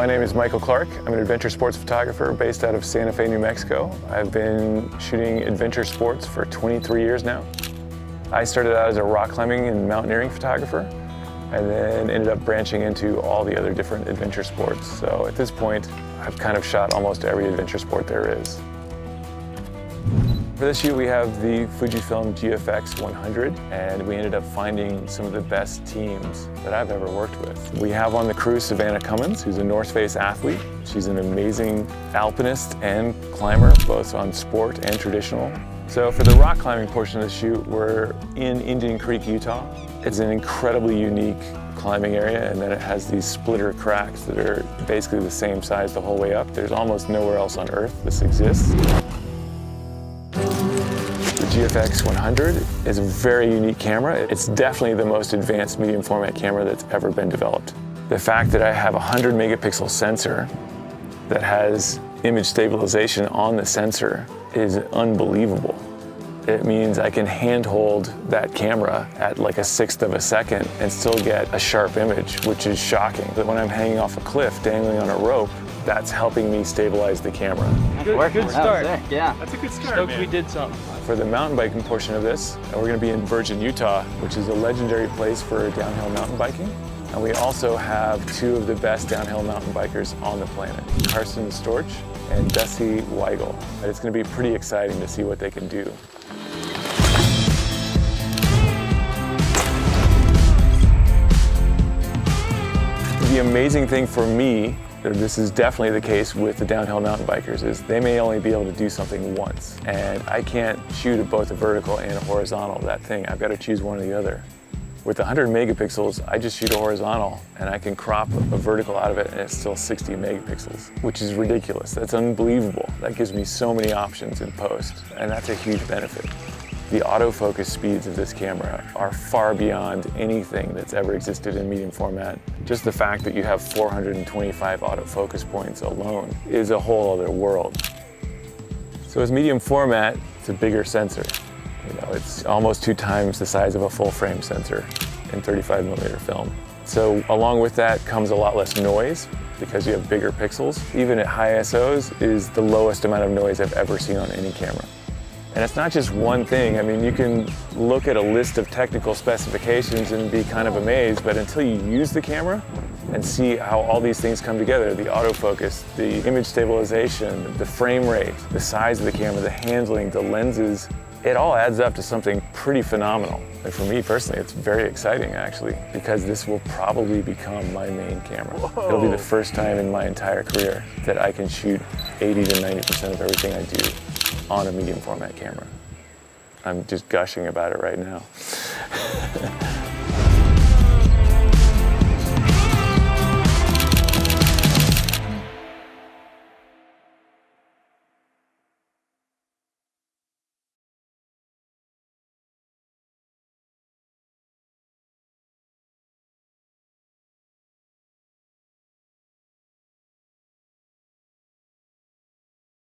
My name is Michael Clark. I'm an adventure sports photographer based out of Santa Fe, New Mexico. I've been shooting adventure sports for 23 years now. I started out as a rock climbing and mountaineering photographer, and then ended up branching into all the other different adventure sports. So at this point, I've kind of shot almost every adventure sport there is. For this shoot, we have the Fujifilm GFX 100, and we ended up finding some of the best teams that I've ever worked with. We have on the crew Savannah Cummins, who's a North Face athlete. She's an amazing alpinist and climber, both on sport and traditional. So for the rock climbing portion of the shoot, we're in Indian Creek, Utah. It's an incredibly unique climbing area, and then it has these splitter cracks that are basically the same size the whole way up. There's almost nowhere else on Earth this exists. The GFX 100 is a very unique camera. It's definitely the most advanced medium format camera that's ever been developed. The fact that I have a 100 megapixel sensor that has image stabilization on the sensor is unbelievable. It means I can handhold that camera at like 1/6 of a second and still get a sharp image, which is shocking. But when I'm hanging off a cliff, dangling on a rope, that's helping me stabilize the camera. Good start. Yeah. That's a good start, man. We did something. For the mountain biking portion of this, we're going to be in Virgin, Utah, which is a legendary place for downhill mountain biking. And we also have two of the best downhill mountain bikers on the planet, Carsten Storch and Dusty Weigel. And it's going to be pretty exciting to see what they can do. The amazing thing for me, this is definitely the case with the downhill mountain bikers, is they may only be able to do something once. And I can't shoot at both a vertical and a horizontal, that thing. I've got to choose one or the other. With 100 megapixels, I just shoot a horizontal and I can crop a vertical out of it and it's still 60 megapixels, which is ridiculous. That's unbelievable. That gives me so many options in post, and that's a huge benefit. The autofocus speeds of this camera are far beyond anything that's ever existed in medium format. Just the fact that you have 425 autofocus points alone is a whole other world. So as medium format, it's a bigger sensor. It's almost 2 times the size of a full frame sensor in 35mm film. So along with that comes a lot less noise because you have bigger pixels. Even at high ISOs is the lowest amount of noise I've ever seen on any camera. And it's not just one thing. I mean, you can look at a list of technical specifications and be kind of amazed, but until you use the camera and see how all these things come together, the autofocus, the image stabilization, the frame rate, the size of the camera, the handling, the lenses, it all adds up to something pretty phenomenal. And for me personally, it's very exciting actually, because this will probably become my main camera. Whoa. It'll be the first time in my entire career that I can shoot 80 to 90% of everything I do on a medium format camera. I'm just gushing about it right now.